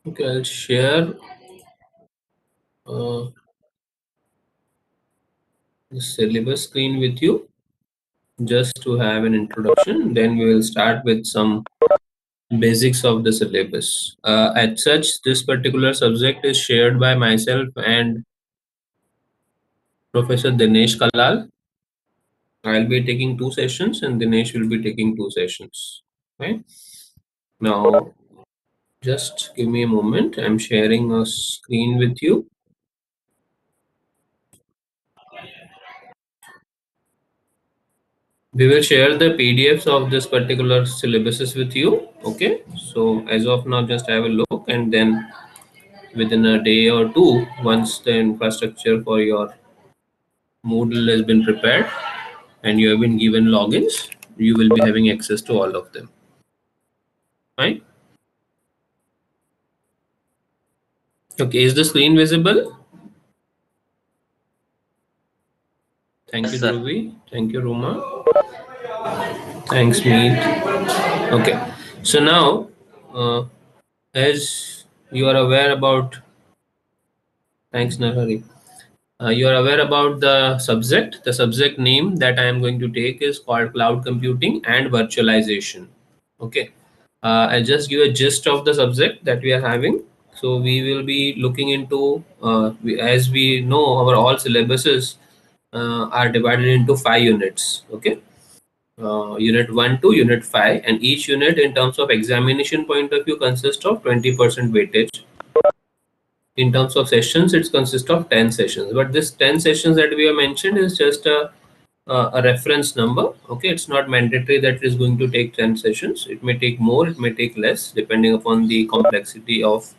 Okay, I'll share uh, the syllabus screen with you just to have an introduction. Then we will start with some basics of the syllabus. As such, this particular subject is shared by myself and Professor Dinesh Kalal. I'll be taking 2 sessions and Dinesh will be taking 2 sessions. Right? Now, just give me a moment. I'm sharing a screen with you. We will share the PDFs of this particular syllabuses with you. Okay. So as of now, just have a look, and then within a day or two, once the infrastructure for your Moodle has been prepared and you have been given logins, you will be having access to all of them. Right? Okay. Is the screen visible? Thank Yes, you, sir. Dhruvi. Thank you, Roma. Thanks, Meet. Okay. So now, as you are aware about, thanks, Narhari. You are aware about the subject. The subject name that I am going to take is called Cloud Computing and Virtualization. Okay. I'll just give a gist of the subject that we are having. So we will be looking into, as we know, our all syllabuses are divided into 5 units. Okay. Unit 1 to unit 5, and each unit in terms of examination point of view consists of 20% weightage. In terms of sessions, it consists of 10 sessions, but this 10 sessions that we have mentioned is just a reference number. Okay, it's not mandatory that it is going to take 10 sessions. It may take more, it may take less, depending upon the complexity of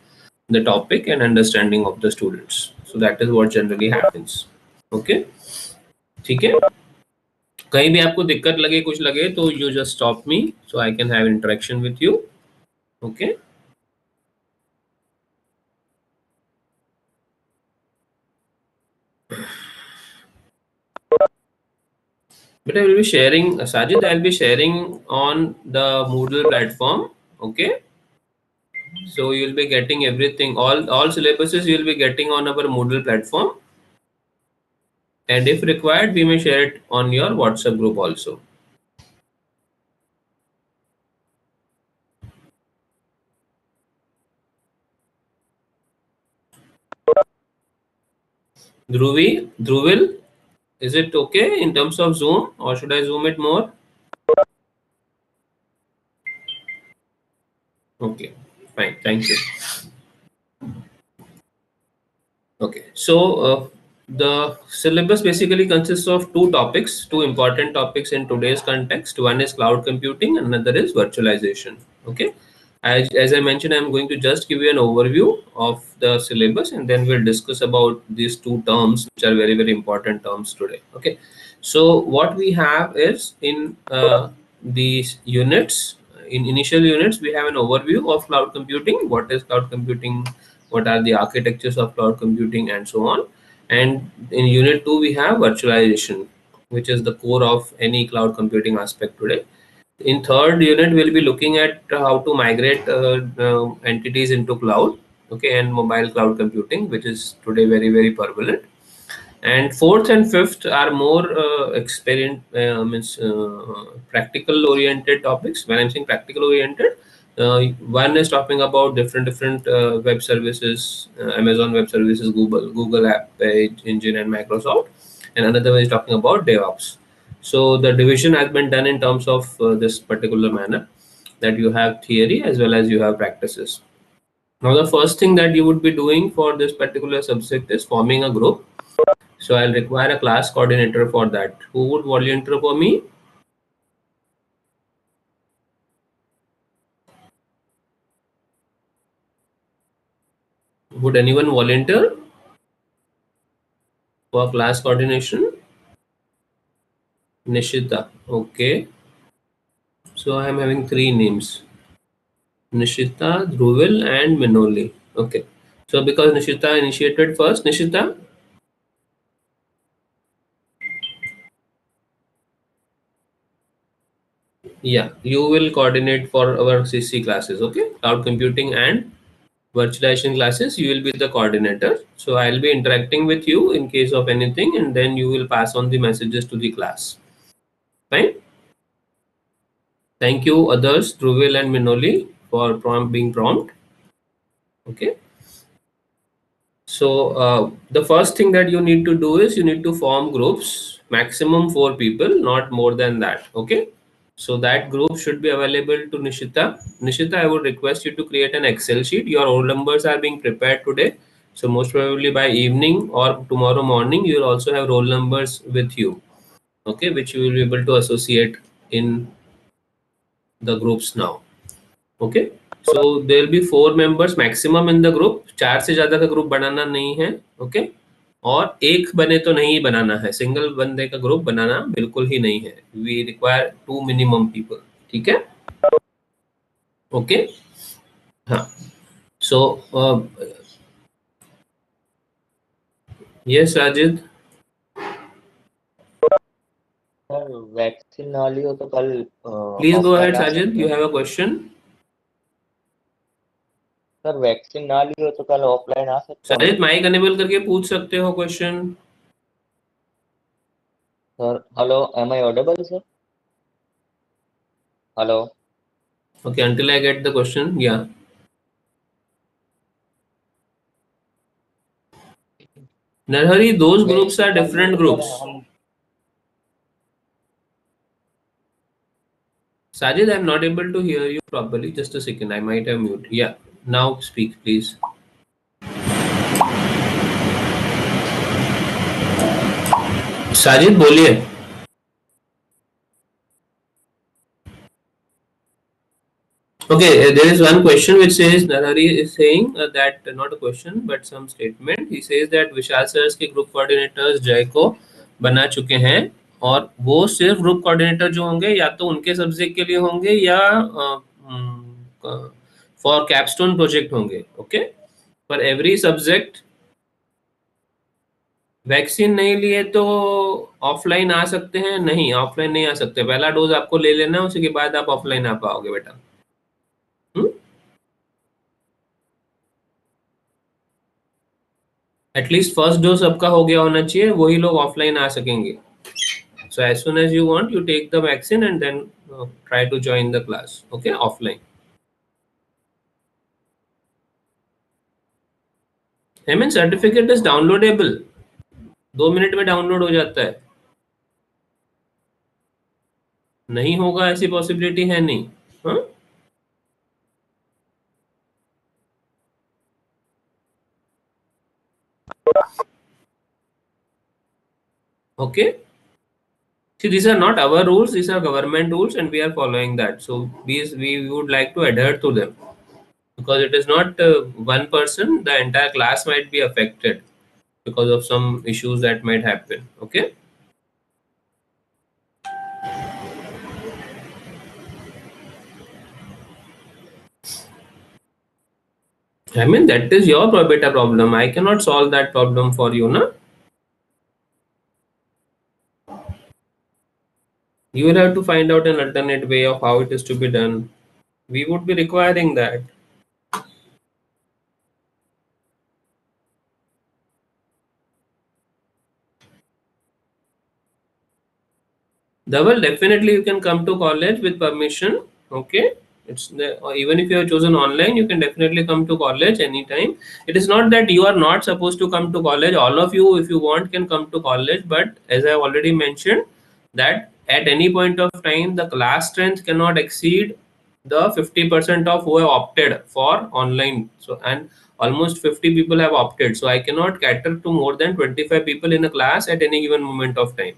the topic and understanding of the students. So that is what generally happens. Okay, ठीक है. कहीं भी आपको दिक्कत लगे, कुछ लगे, तो you just stop me so I can have interaction with you. Okay. But I will be sharing, Sajid, I'll be sharing on the Moodle platform. Okay. So you'll be getting everything, all syllabuses you'll be getting on our Moodle platform. And if required, we may share it on your WhatsApp group also. Dhruvil, is it okay in terms of Zoom or should I zoom it more? Okay, fine. Thank you. Okay, so the syllabus basically consists of two topics, two important topics in today's context. One is cloud computing, and another is virtualization. Okay, as I mentioned, I'm going to just give you an overview of the syllabus, and then we'll discuss about these two terms, which are very, very important terms today. Okay, so what we have is in these units, in initial units, we have an overview of cloud computing. What is cloud computing? What are the architectures of cloud computing, and so on. And in unit 2 we have virtualization, which is the core of any cloud computing aspect today. In third unit we'll be looking at how to migrate entities into cloud, okay, and mobile cloud computing, which is today very, very prevalent. And fourth and fifth are more practical oriented topics. When I'm saying practical oriented, one is talking about different web services, Amazon Web Services, Google App Page Engine, and Microsoft, and another one is talking about DevOps. So the division has been done in terms of this particular manner, that you have theory as well as you have practices. Now the first thing that you would be doing for this particular subject is forming a group. So I'll require a class coordinator for that. Who would volunteer for me? Would anyone volunteer for class coordination? Nishita. Okay. So I'm having three names: Nishita, Dhruvil, and Minoli. Okay. So because Nishita initiated first, Nishita, yeah, you will coordinate for our CC classes. Okay, cloud computing and virtualization classes, you will be the coordinator. So I'll be interacting with you in case of anything, and then you will pass on the messages to the class. Fine. Thank you, others, Druvil and Minoli, for being prompt. Okay. So the first thing that you need to do is you need to form groups, maximum 4 people, not more than that. Okay. So that group should be available to Nishita. Nishita, I would request you to create an Excel sheet. Your roll numbers are being prepared today. So most probably by evening or tomorrow morning, you will also have roll numbers with you. Okay, which you will be able to associate in the groups now. Okay. So there will be 4 members maximum in the group. 4 से ज़्यादा का group बनाना नहीं है. Okay. और एक बने तो नहीं बनाना है. सिंगल बंदे का ग्रुप बनाना बिल्कुल ही नहीं है. We require 2 minimum people. ठीक है. ओके. हाँ. So yes Sajid. Sir vaccine ना ली हो तो कल प्लीज गो अहेड ऑफलाइन आ साजिद. सकते यू हैं? Have a question. Sir vaccine ना ली हो तो कल ऑफलाइन आ सकते हैं? साजिद माइक अनेबल करके पूछ सकते हो question. Sir hello, am I audible sir? Hello. Okay, until I get the question, yeah. Narhari, those groups are different groups. Sajid, I'm not able to hear you properly. Just a second, I might have mute. Yeah, now speak, please. Sajid, बोलिए. Okay, there is one question which says Narhari is saying that not a question but some statement. He says that Vishal sir के group coordinators जय को बना चुके हैं और वो सिर्फ ग्रुप कोऑर्डिनेटर जो होंगे या तो उनके सब्जेक्ट के लिए होंगे या फॉर कैपस्टोन प्रोजेक्ट होंगे. Okay. For every subject. Vaccine नहीं लिए तो ऑफलाइन आ सकते हैं? नहीं, ऑफलाइन नहीं आ सकते. पहला डोज आपको ले लेना, उसी के बाद आप ऑफलाइन आ पाओगे बेटा. एटलीस्ट फर्स्ट डोज सबका हो गया होना चाहिए, वही लोग ऑफलाइन आ सकेंगे. So as soon as you want you take the vaccine and then try to join the class. Okay, offline. Hemant, certificate is downloadable. 2 minute में डाउनलोड हो जाता है. नहीं होगा ऐसी पॉसिबिलिटी है नहीं. हाँ. Okay. See, these are not our rules, these are government rules and we are following that. So we would like to adhere to them. Because it is not one person, the entire class might be affected because of some issues that might happen. Okay. I mean, that is your beta problem. I cannot solve that problem for you, na? You will have to find out an alternate way of how it is to be done. We would be requiring that. Dhaval, definitely you can come to college with permission. Okay. It's even if you have chosen online, you can definitely come to college anytime. It is not that you are not supposed to come to college. All of you, if you want, can come to college. But as I already mentioned, that at any point of time, the class strength cannot exceed the 50% of who have opted for online. So and almost 50 people have opted. So I cannot cater to more than 25 people in a class at any given moment of time.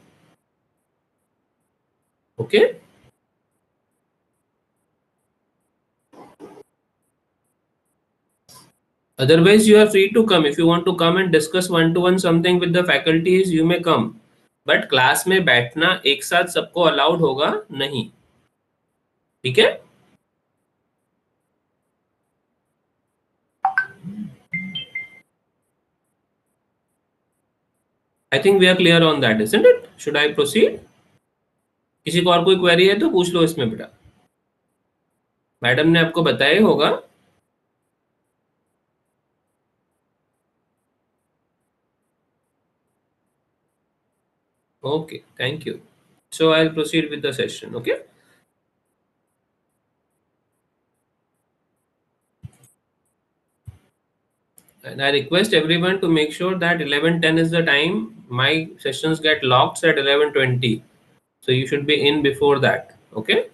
Okay. Otherwise, you are free to come. If you want to come and discuss one-to-one something with the faculties, you may come. But class में बैठना एक साथ सबको allowed होगा नहीं. ठीक है? I think we are clear on that, isn't it? Should I proceed? किसी को और कोई क्वेरी है तो पूछ लो इसमें बेटा. मैडम ने आपको बताया होगा. Okay, thank you. So I'll proceed with the session. Okay. And I request everyone to make sure that 11:10 is the time. My sessions get locked at 11:20. So you should be in before that. Okay.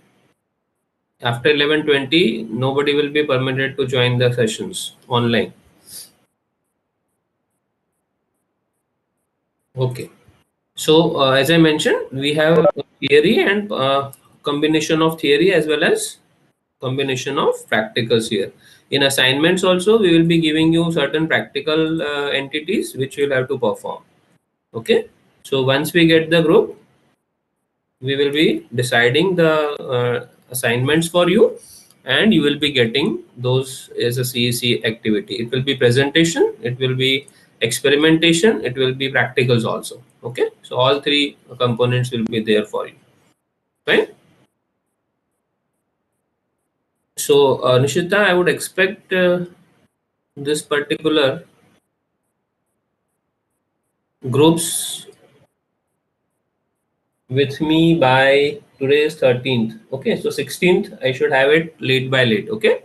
After 11:20, nobody will be permitted to join the sessions online. Okay. So as I mentioned, we have a theory and combination of theory as well as combination of practicals here. In assignments also, we will be giving you certain practical entities which you'll have to perform. Okay. So once we get the group, we will be deciding the assignments for you, and you will be getting those as a CEC activity. It will be presentation, it will be experimentation, it will be practicals also. Okay, so all three components will be there for you, right? So Nishita, I would expect this particular groups with me by today is 13th. Okay, so 16th I should have it late by late. Okay.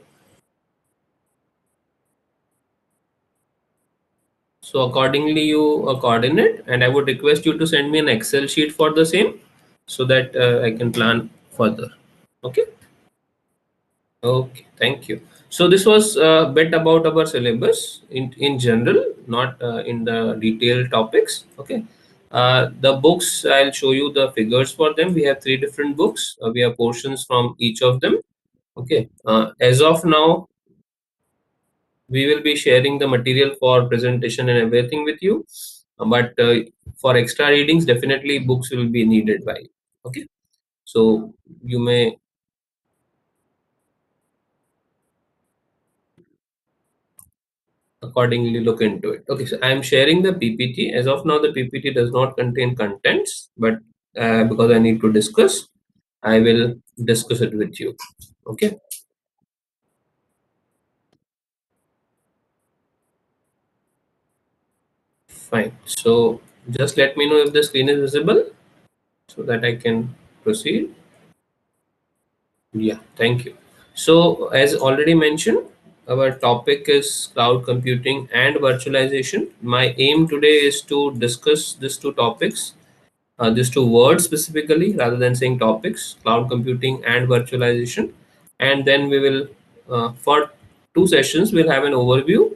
So accordingly, you coordinate, and I would request you to send me an Excel sheet for the same, so that I can plan further. Okay. Okay. Thank you. So this was a bit about our syllabus in general, not in the detailed topics. Okay. The books, I'll show you the figures for them. We have three different books. We have portions from each of them. Okay. As of now, we will be sharing the material for presentation and everything with you, but for extra readings definitely books will be needed by you. Okay, so you may accordingly look into it. Okay, so I am sharing the PPT. As of now, the PPT does not contain contents, but because I need to discuss, I will discuss it with you. Okay, fine. So just let me know if the screen is visible so that I can proceed. Yeah, thank you. So, as already mentioned, our topic is cloud computing and virtualization. My aim today is to discuss these two topics, these two words specifically, rather than saying topics, cloud computing and virtualization. And then we will, for two sessions, we'll have an overview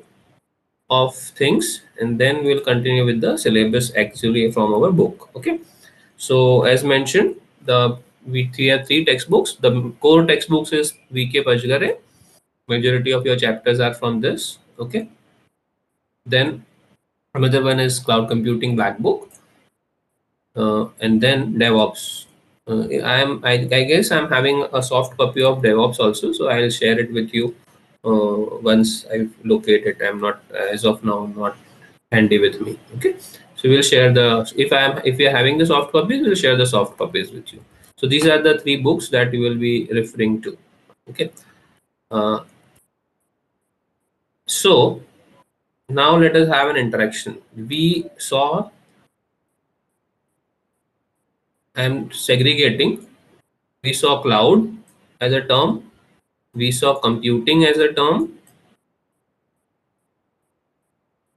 of things, and then we'll continue with the syllabus actually from our book. Okay. So as mentioned, we have three textbooks. The core textbooks is VK Pajgare. Majority of your chapters are from this. Okay. Then another one is Cloud Computing Black Book, and then DevOps. I guess I'm having a soft copy of DevOps also, so I'll share it with you once I locate it. I'm not as of now not handy with me. Okay, so we'll share the if we are having the soft copies, we'll share the soft copies with you. So these are the three books that you will be referring to. Okay, uh, so now let us have an interaction. We saw I'm segregating. We saw cloud as a term. We saw computing as a term.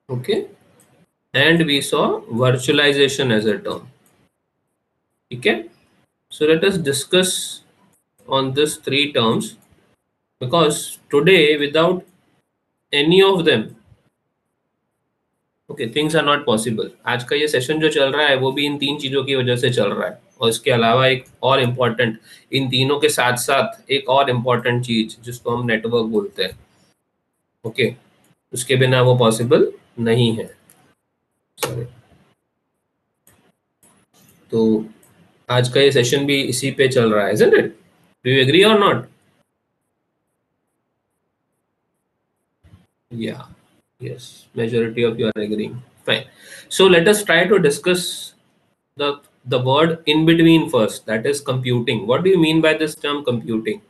Okay, and we saw virtualization as a term. Okay, so let us discuss on these three terms, because today without any of them, okay, things are not possible. आज का ये session जो चल रहा है वो भी इन तीन चीजों की वजह से चल रहा है, और इसके अलावा एक और इम्पोर्टेंट, इन तीनों के साथ साथ एक और इम्पोर्टेंट चीज जिसको हम नेटवर्क बोलते हैं। ओके, उसके बिना वो पॉसिबल नहीं है। सॉरी, तो आज का ये सेशन भी इसी पे चल रहा है, isn't it? Do you agree or not? Yeah, yes, majority of you are agreeing. Fine. So let us try to discuss the word in between first, that is computing. What do you mean by this term computing?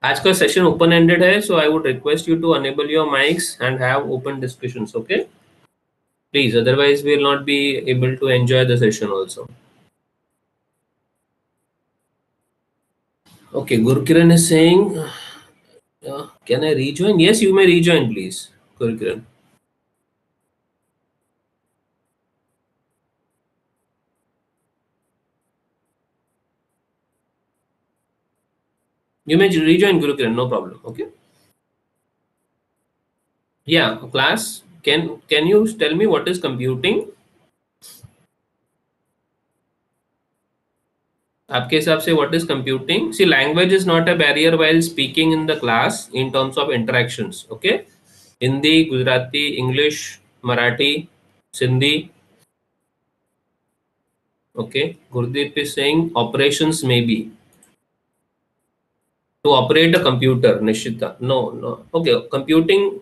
आज का session open ended है, so I would request you to enable your mics and have open discussions. Okay. Please, otherwise we will not be able to enjoy the session also. Okay, Gurukiran is saying, can I rejoin? Yes, you may rejoin, please, Gurukiran. You may rejoin, Gurukiran, no problem. Okay. Yeah, class. Can you tell me what is computing? आपके हिसाब से what is computing? See, language is not a barrier while speaking in the class in terms of interactions. Okay, Hindi, Gujarati, English, Marathi, Sindhi. Okay, Gurdeep is saying operations may be to operate a computer. Nishita, no. Okay, computing,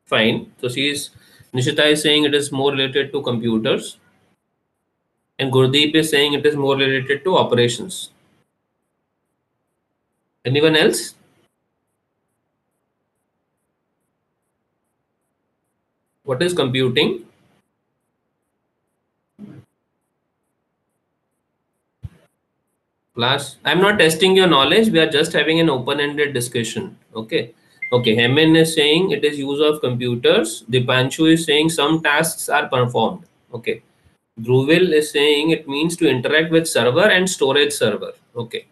fine. So Nishita is saying it is more related to computers, and Gurdeep is saying it is more related to operations. Anyone else? What is computing? Class, I'm not testing your knowledge. We are just having an open-ended discussion. Okay. Okay. Hemen is saying it is use of computers. Dipanshu is saying some tasks are performed. Okay. Dhruvil is saying it means to interact with server and storage server. Okay.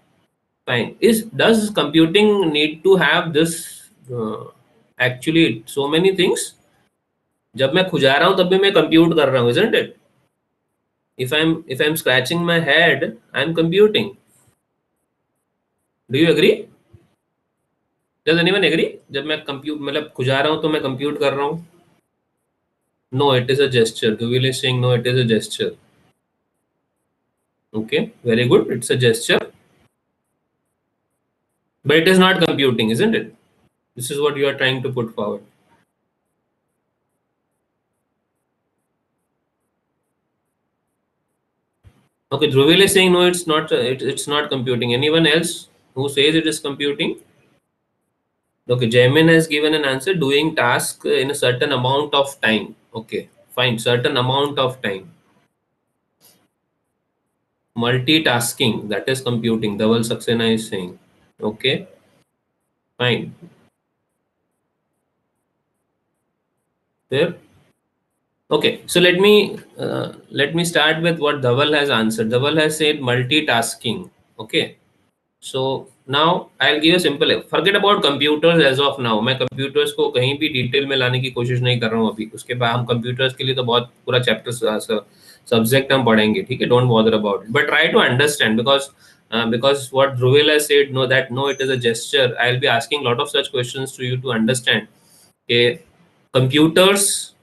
Fine. Does computing need to have this? Actually, so many things. जब मैं खुजा रहा हूँ तब भी मैं compute कर रहा हूँ, isn't it? If I'm scratching my head, I'm computing. Do you agree? Does anyone agree? जब मैं compute मतलब खुजा रहा हूँ तो मैं compute कर रहा हूँ. No, it is a gesture. Google is saying no, it is a gesture. Okay, very good. It's a gesture, but it is not computing, isn't it? This is what you are trying to put forward. Okay, Dhruvil is saying no, it's not. It's not computing. Anyone else who says it is computing? Okay, Jaimin has given an answer. Doing task in a certain amount of time. Okay, fine. Certain amount of time. Multitasking, that is computing. Dhaval Saxena is saying. Okay, fine. There. Okay, so let me start with what Dhaval has answered. Dhaval has said multitasking. Okay, so now I'll give a simple. Forget about computers as of now. मैं computers को कहीं भी detail में लाने की कोशिश नहीं कर रहा हूँ अभी. उसके बाद हम computers के लिए तो बहुत पूरा चैप्टर सब्जेक्ट हम पढ़ेंगे. ठीक है, don't bother about it. But try to understand because what Dhruvil has said, no, it is a gesture. I'll be asking lot of such questions to you to understand. Okay, computers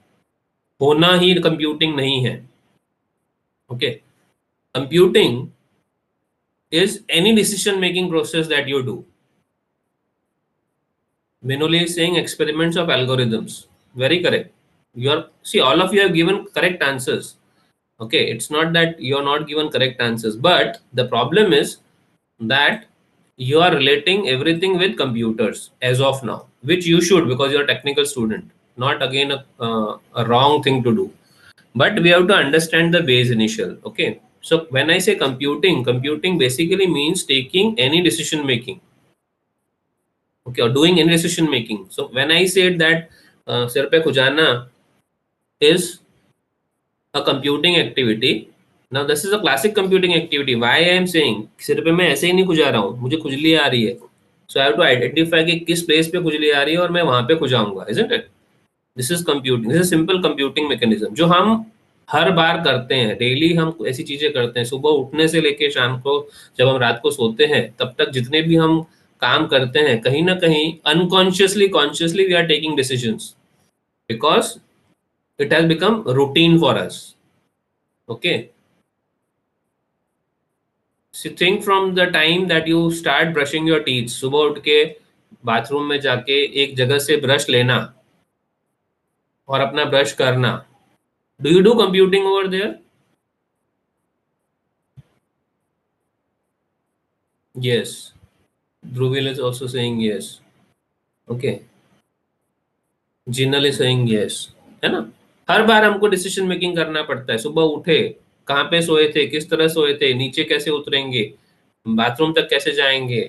होना ही computing नहीं है. Okay, computing is any decision making process that you do. Minoli is saying experiments of algorithms. Very correct. See, all of you have given correct answers. Okay, it's not that you are not given correct answers, but the problem is that you are relating everything with computers as of now, which you should because you're a technical student. Not again a wrong thing to do. But we have to understand the base initial. Okay, so when I say computing basically means taking any decision making. Okay, or doing any decision making. So when I said that sir pe khujana is a computing activity, now this is a classic computing activity. Why I am saying सिर पे मैं ऐसे ही नहीं खुजा रहा हूँ, मुझे खुजली आ रही है. So I have to identify कि किस प्लेस पे खुजली आ रही है और मैं वहां पे खुजाऊंगा, isn't it? This is computing. This is simple computing mechanism जो हम हर बार करते हैं. डेली हम ऐसी चीजें करते हैं. सुबह उठने से लेके शाम को जब हम रात को सोते हैं तब तक जितने भी हम काम करते हैं, कहीं ना कहीं unconsciously consciously we are taking decisions because it has become routine for us. Okay, think from the time that you start brushing your teeth. सुबह उठ के बाथरूम में जाके एक जगह से ब्रश लेना और अपना ब्रश करना. Do you do computing over there? Yes. Dhruvil is also saying yes. Okay. Jinal is saying yes. है ना? हर बार हमको डिसीजन मेकिंग करना पड़ता है। सुबह उठे, कहाँ पे सोए थे, किस तरह सोए थे, नीचे कैसे उतरेंगे, बाथरूम तक कैसे जाएंगे,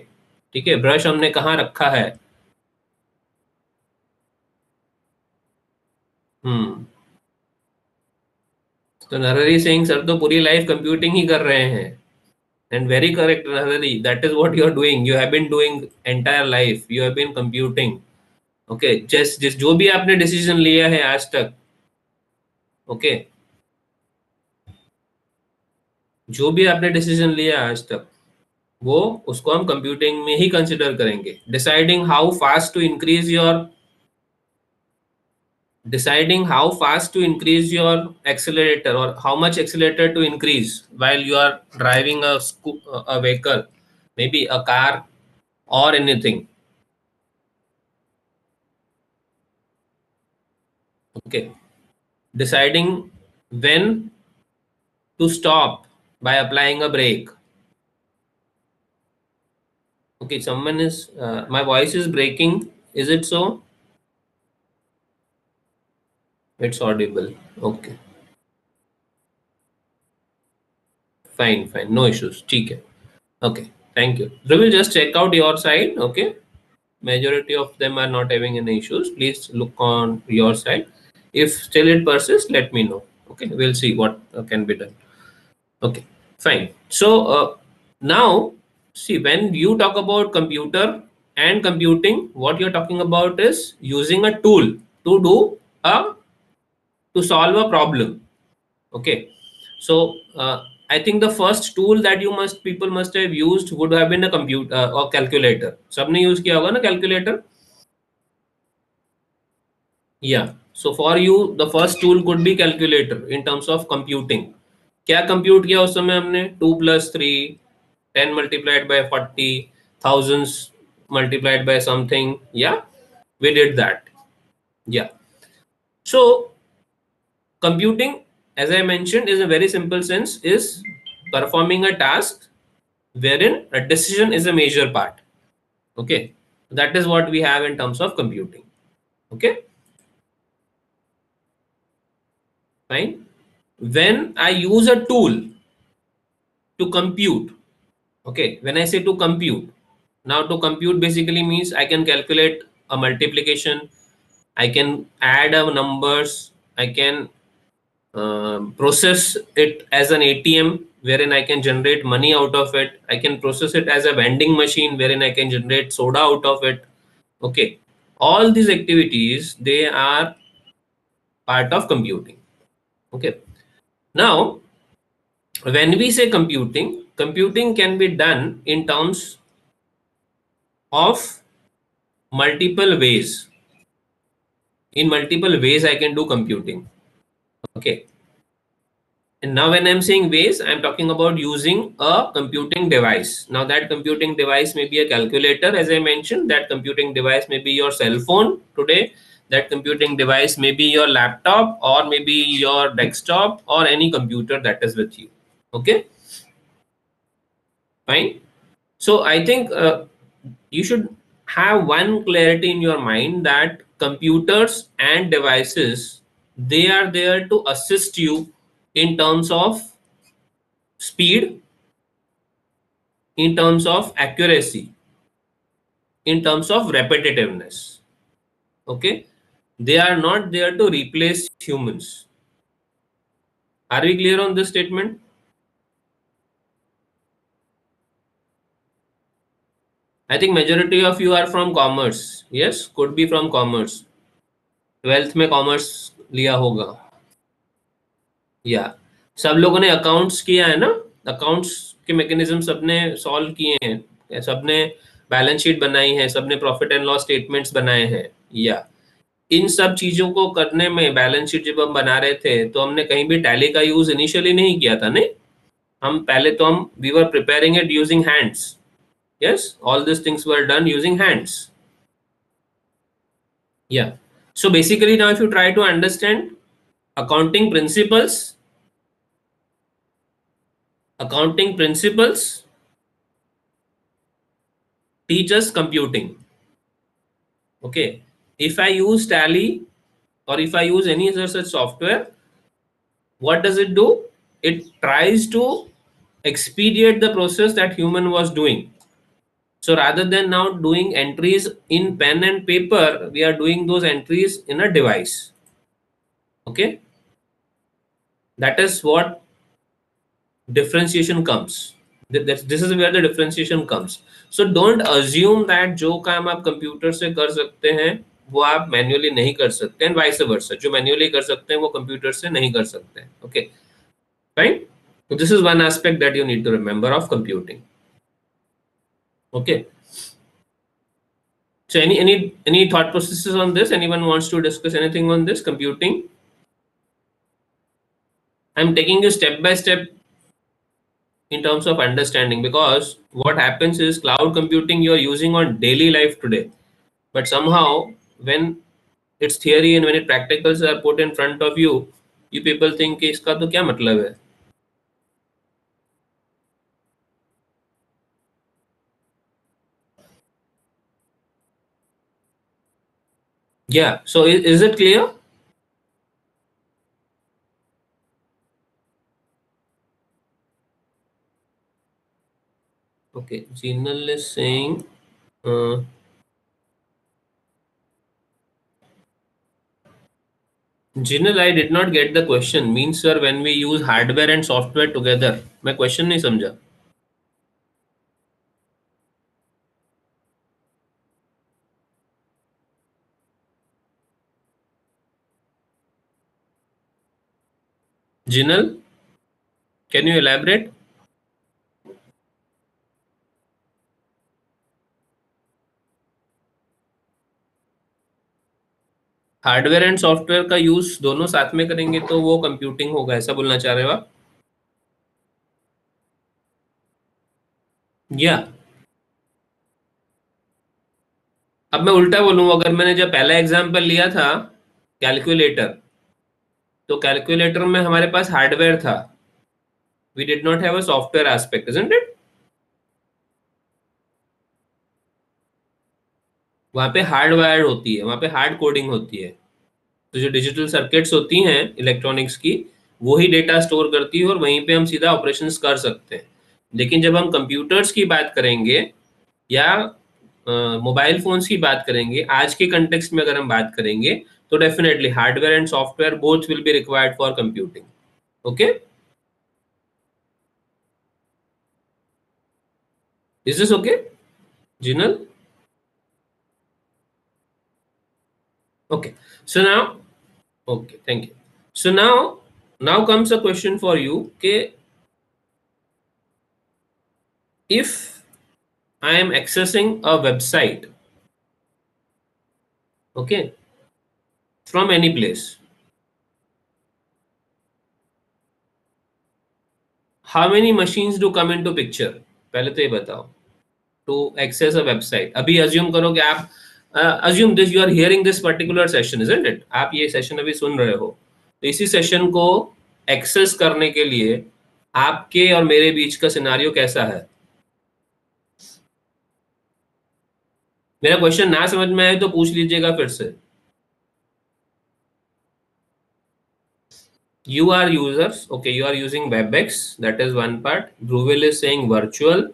ठीक है, ब्रश हमने कहाँ रखा है। हम्म। तो नरहरी सिंह सर तो पूरी लाइफ कंप्यूटिंग ही कर रहे हैं। And very correct Narhari, that is what you are doing, you have been doing entire life, you have been computing. Okay, जिस जिस जो भी आपने डिसीजन लिया है आज तक, ओके, जो भी आपने डिसीजन लिया आज तक, वो उसको हम कंप्यूटिंग में ही कंसिडर करेंगे। Deciding how fast to increase your accelerator, or how much accelerator to increase while you are driving a vehicle, maybe a car or anything. Okay, deciding when to stop by applying a brake. Okay, someone is my voice is breaking, is it so? It's audible. Okay, fine, no issues, ठीक है। Okay, thank you. We will just check out your side. Okay, majority of them are not having any issues. Please look on your side. If still it persists, let me know. Okay, we'll see what can be done. Okay, fine. So now, see, when you talk about computer and computing, what you're talking about is using a tool to do a to solve a problem. Okay, so I think the first tool that people must have used would have been a computer or calculator. सबने use किया होगा ना calculator? Yeah. So for you, the first tool could be calculator in terms of computing. क्या compute किया उस समय हमने? 2 plus 3, 10 multiplied by 40, thousands multiplied by something. Yeah, we did that. Yeah. So computing, as I mentioned, is a very simple sense, is performing a task wherein a decision is a major part. Okay, that is what we have in terms of computing. Okay, fine. When I use a tool to compute, okay, when I say to compute, now to compute basically means I can calculate a multiplication, I can add a numbers, I can process it as an ATM wherein I can generate money out of it. I can process it as a vending machine wherein I can generate soda out of it. Okay, all these activities, they are part of computing. Okay, now when we say computing, computing can be done in terms of multiple ways. In multiple ways I can do computing. Okay, and now when I'm saying ways, I'm talking about using a computing device. Now that computing device may be a calculator, as I mentioned. That computing device may be your cell phone today. That computing device may be your laptop, or maybe your desktop, or any computer that is with you. Okay, fine. So I think you should have one clarity in your mind, that computers and devices, they are there to assist you in terms of speed, in terms of accuracy, in terms of repetitiveness. Okay, they are not there to replace humans. Are we clear on this statement? I think majority of you are from commerce. Yes, could be from commerce. 12th में commerce लिया होगा। या सब लोगों ने accounts किया है ना, अकाउंट्स के मैकेनिज्म सबने सॉल्व किए हैं, सबने बैलेंस शीट बनाई है, सबने प्रॉफिट एंड लॉस स्टेटमेंट्स बनाए हैं। या इन सब चीजों को करने में, बैलेंस शीट जब हम बना रहे थे तो हमने कहीं भी टैली का यूज इनिशियली नहीं किया था। नहीं, हम पहले तो हम we were preparing it using hands. Yes, all this things were done using hands. Yeah, so basically now if you try to understand accounting principles, teach us computing. Okay, if I use tally, or if I use any such software, what does it do? It tries to expedite the process that human was doing. So rather than now doing entries in pen and paper, we are doing those entries in a device. Okay, that is what differentiation comes. This is where the differentiation comes. So don't assume that जो काम आप computer से कर सकते हैं वो आप manually नहीं कर सकते, and vice versa, जो मैन्युअली कर सकते हैं वो कंप्यूटर से नहीं कर सकते हैं. Okay, fine. So this is one aspect that you need to remember of computing. Okay. So any thought processes on this? Anyone wants to discuss anything on this computing? I'm taking you step by step in terms of understanding, because what happens is cloud computing you are using on daily life today, but somehow when it's theory and when it practicals are put in front of you, you people think कि इसका तो क्या मतलब है. Yeah, so is it clear? Okay, Jinal is saying Jinal, I did not get the question. Means sir, when we use hardware and software together, मैं question नहीं समझा. Jinal, can you elaborate? Hardware and software का use दोनों साथ में करेंगे तो वो कंप्यूटिंग होगा, ऐसा बोलना चाह रहे हो आप? या अब मैं उल्टा बोलूँ, अगर मैंने जब पहला एग्जांपल लिया था कैलकुलेटर, तो कैलकुलेटर में हमारे पास हार्डवेयर था, we did not have a software aspect, isn't it? वहां पे हार्ड वायर होती है, वहां पे हार्ड कोडिंग होती है. तो जो डिजिटल सर्किट्स होती हैं इलेक्ट्रॉनिक्स की, वो ही डेटा स्टोर करती है और वहीं पे हम सीधा ऑपरेशंस कर सकते हैं. लेकिन जब हम कंप्यूटर्स की बात करेंगे या मोबाइल फोन्स की बात करेंगे, आज के कंटेक्स्ट में अगर हम बात करेंगे, तो definitely hardware and software both will be required for computing. Okay, is this okay Jinal? Okay, so now, okay, thank you. So now comes a question for you. Okay, if I am accessing a website, okay, from any place, how many machines do come into picture? पहले तो ये बताओ. To access a website, अभी assume करो कि आप assume this, you are hearing this particular session, isn't it? आप ये session अभी सुन रहे हो, तो इसी session को access करने के लिए आपके और मेरे बीच का सिनारियो कैसा है? मेरा क्वेश्चन ना समझ में आए तो पूछ लीजिएगा फिर से. You are users, okay, you are using WebEx, that is one part. Dhruvil is saying virtual,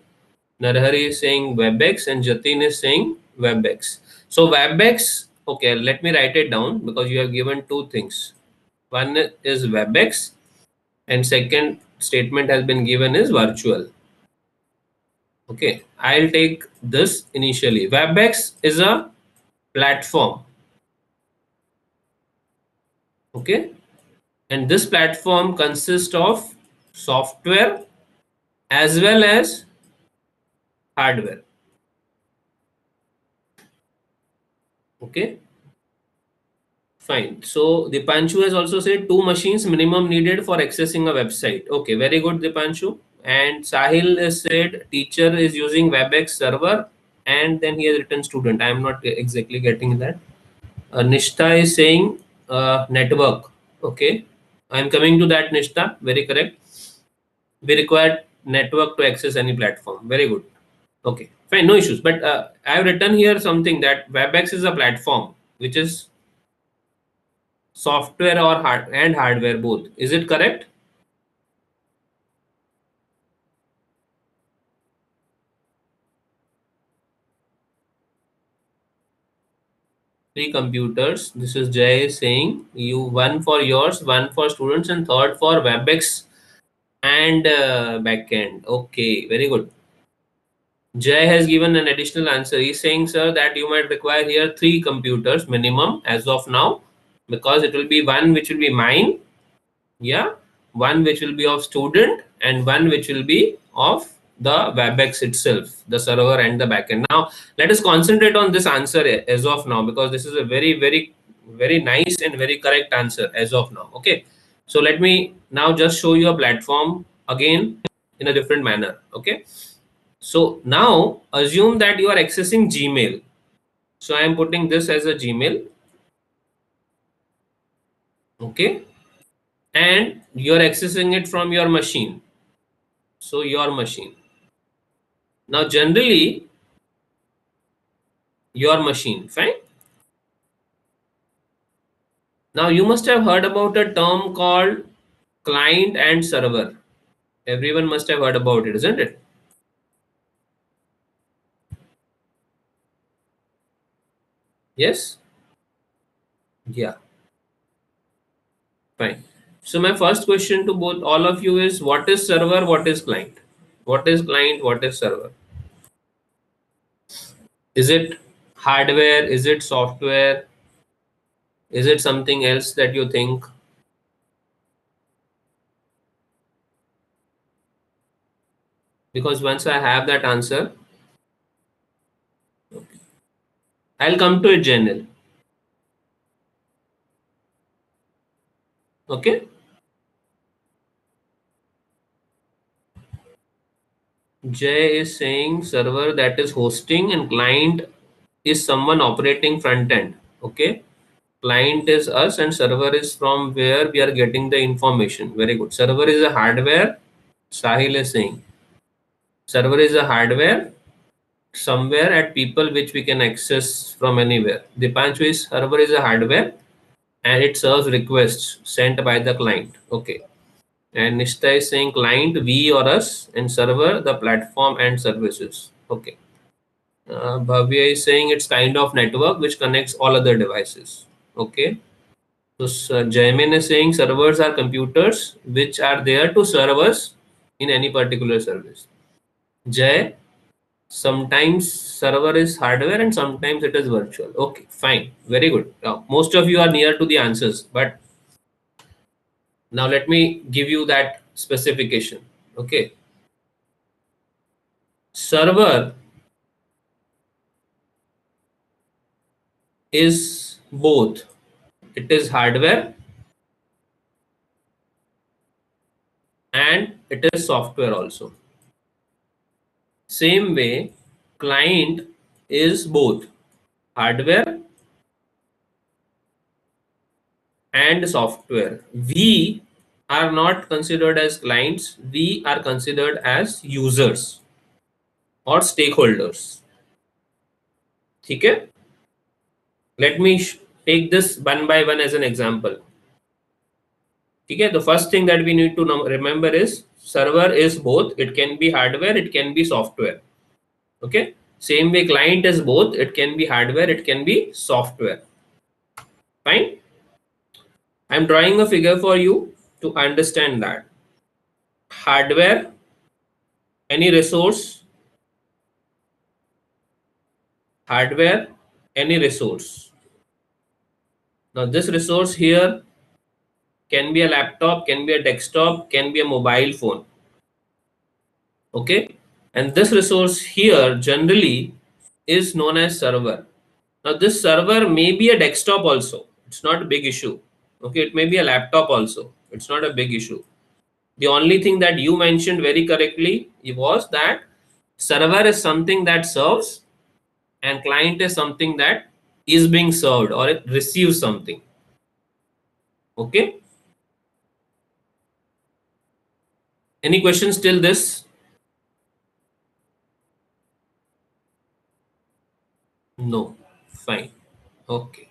Narhari is saying WebEx, and Jatin is saying WebEx. So WebEx, okay, let me write it down because you have given two things. One is WebEx and second statement has been given is virtual. Okay, I'll take this initially. WebEx is a platform. Okay, and this platform consists of software as well as hardware. Okay, fine. So Dipanshu has also said 2 machines minimum needed for accessing a website. Okay, very good, Dipanshu. And Sahil has said teacher is using WebEx server, and then he has written student. I am not exactly getting that. Nishta is saying network. Okay, I am coming to that, Nishta. Very correct. We require network to access any platform. Very good. Okay, fine, no issues. But I have written here something that WebEx is a platform which is software or hardware both. Is it correct? Three computers. This is Jay saying you one for yours, one for students, and third for WebEx and backend. Okay, very good. Jay has given an additional answer. He's saying, sir, that you might require here three computers minimum as of now, because it will be one which will be mine, yeah, one which will be of student, and one which will be of the WebEx itself, the server and the backend. Now, let us concentrate on this answer as of now, because this is a very, very, very nice and very correct answer as of now. Okay, so let me now just show you a platform again in a different manner. Okay, so now assume that you are accessing Gmail. So I am putting this as a Gmail. Okay, and you are accessing it from your machine. So your machine. Now generally your machine, fine. Now you must have heard about a term called client and server. Everyone must have heard about it, isn't it? Yes? Yeah, fine. So my first question to both all of you is, what is server, what is client? What is client, what is server? Is it hardware? Is it software? Is it something else that you think? Because once I have that answer, I'll come to it general. Okay? Jay is saying server, that is hosting, and client is someone operating front end. Okay? Client is us and server is from where we are getting the information. Very good. Server is a hardware. Sahil is saying server is a hardware somewhere at people which we can access from anywhere. Dipanshu is server is a hardware and it serves requests sent by the client. Okay. And Nishta is saying client, we or us, and server, the platform and services. Okay. Bhavya is saying it's kind of network which connects all other devices. Okay. So Jaimin is saying servers are computers which are there to serve us in any particular service. Jay, sometimes server is hardware and sometimes it is virtual. Okay, fine. Very good. Now, most of you are near to the answers, but now let me give you that specification. Okay. Server is both. It is hardware and it is software also. Same way, client is both hardware and software. We are not considered as clients, we are considered as users or stakeholders. Okay? Let me take this one by one as an example. Okay, the first thing that we need to remember is server is both. It can be hardware, it can be software. Okay, same way client is both. It can be hardware, it can be software. Fine. I'm drawing a figure for you to understand that. Hardware, any resource, hardware, any resource. Now this resource here can be a laptop, can be a desktop, can be a mobile phone. Okay, and this resource here generally is known as server. Now this server may be a desktop also, it's not a big issue. Okay, it may be a laptop also, it's not a big issue. The only thing that you mentioned very correctly was that server is something that serves and client is something that is being served or it receives something. Okay, any questions till this? No, fine. Okay,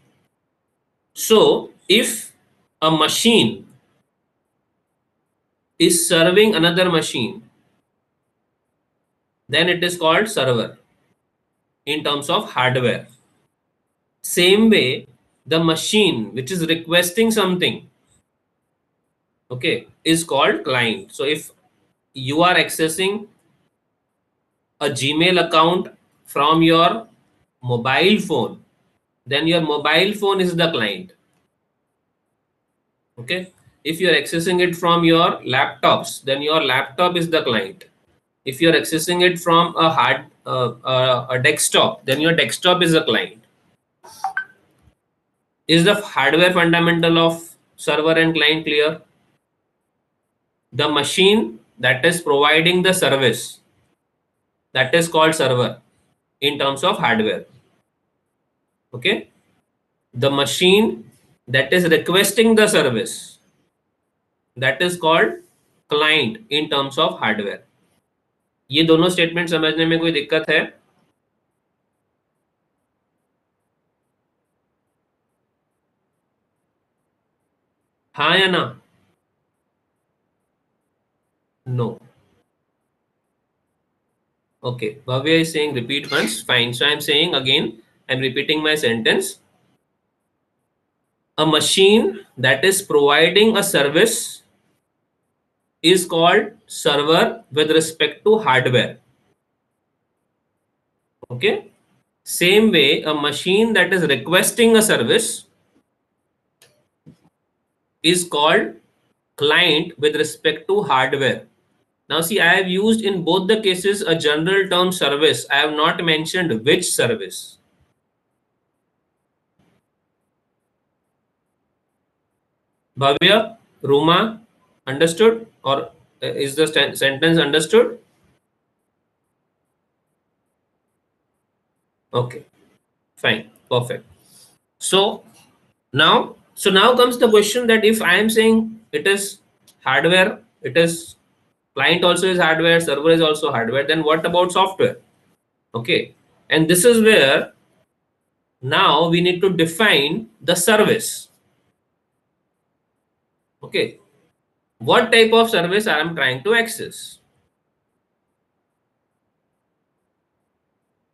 so if a machine is serving another machine, then it is called server in terms of hardware. Same way, the machine which is requesting something, okay, is called client. So if you are accessing a Gmail account from your mobile phone, then your mobile phone is the client. Okay. If you are accessing it from your laptops, then your laptop is the client. If you are accessing it from a desktop, then your desktop is a client. Is the hardware fundamental of server and client clear? The machine that is providing the service, that is called server in terms of hardware. Okay. The machine that is requesting the service, that is called client in terms of hardware. ये दोनों statement समझने में कोई दिक्कत है? हाँ या ना? No. Okay. Bhavya is saying repeat once. Fine. So I'm saying again, I'm repeating my sentence. A machine that is providing a service is called server with respect to hardware. Okay. Same way, a machine that is requesting a service is called client with respect to hardware. Now see, I have used in both the cases a general term service. I have not mentioned which service. Bhavya, Ruma, understood? Or is the sentence understood? Okay, fine, perfect. So now comes the question that if I am saying it is hardware, it is client also is hardware, server is also hardware, then what about software? Okay, and this is where now we need to define the service. Okay, what type of service I am trying to access?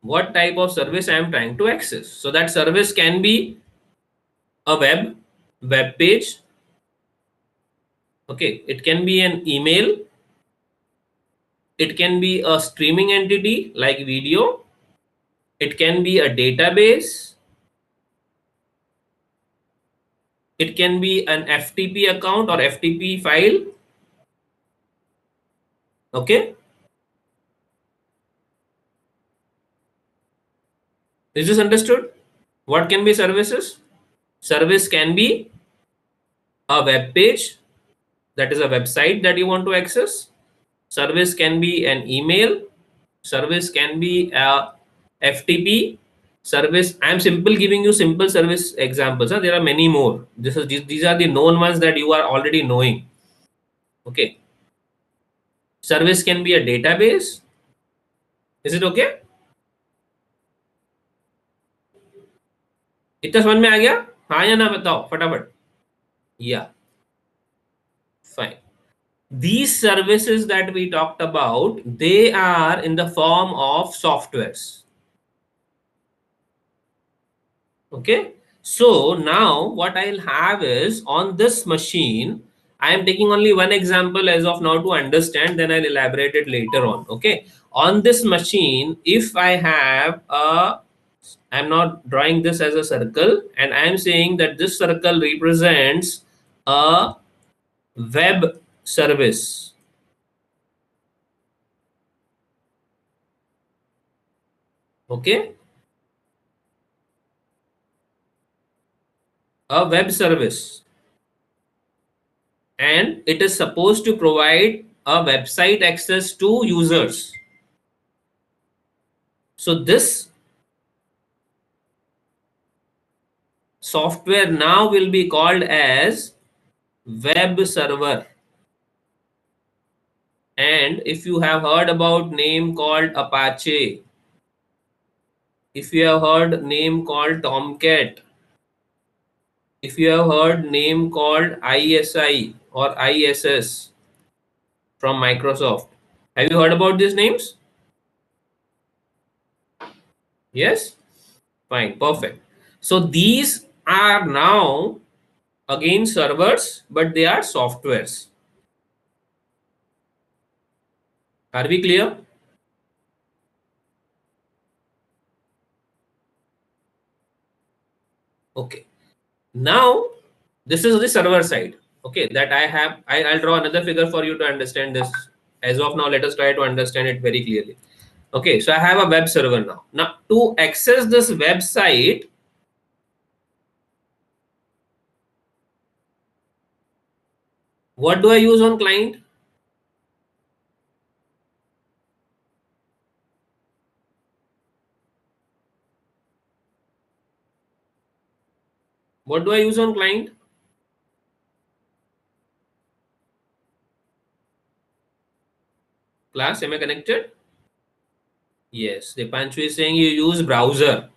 What type of service I am trying to access? So that service can be a web page. Okay, it can be an email. It can be a streaming entity like video. It can be a database. It can be an FTP account or FTP file. Okay. Is this understood? What can be services? Service can be a web page, that is a website that you want to access. Service can be an email. Service can be a FTP service. I am simple giving you simple service examples. There are many more. These are the known ones that you are already knowing. Okay. Service can be a database. Is it okay? इतना समझ में आ गया? हाँ या ना बताओ फटाफट. Yeah. Fine. These services that we talked about, they are in the form of softwares. Okay. So now what I'll have is on this machine, I am taking only one example as of now to understand, then I'll elaborate it later on. Okay. On this machine, if I have I'm not drawing this as a circle, and I'm saying that this circle represents a web service. Okay. A web service, and it is supposed to provide a website access to users. So this software now will be called as web server. And if you have heard about name called Apache, if you have heard name called Tomcat, if you have heard name called ISI or ISS from Microsoft, have you heard about these names? Yes, fine, perfect. So these are now again servers, but they are softwares. Are we clear? Okay. Now this is the server side. Okay, that I have. I'll draw another figure for you to understand this. As of now, let us try to understand it very clearly. Okay, so I have a web server now. Now to access this website, what do I use on client? What do I use on client? Class, am I connected? Yes, Dipanshu is saying you use browser.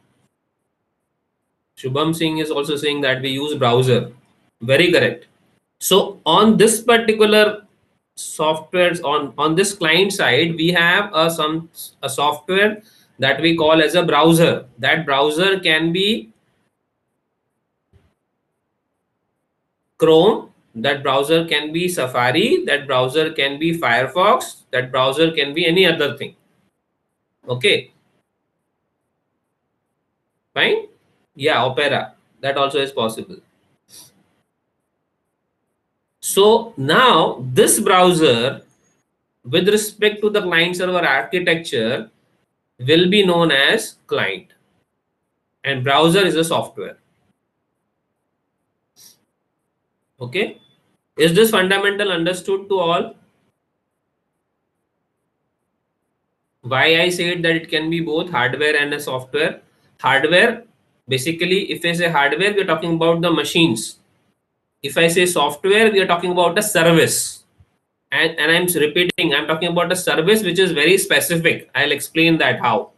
Shubham Singh is also saying that we use browser. Very correct. So on this particular softwares, on this client side, we have a software that we call as a browser. That browser can be Chrome, that browser can be Safari, that browser can be Firefox, that browser can be any other thing. Okay, fine. Yeah, Opera, that also is possible. So now this browser, with respect to the client server architecture, will be known as client, and browser is a software. Okay, is this fundamental understood to all? Why I said that it can be both hardware and a software? Hardware, basically, if I say hardware, we are talking about the machines. If I say software, we are talking about a service. And I'm repeating, I'm talking about a service which is very specific. I'll explain that how.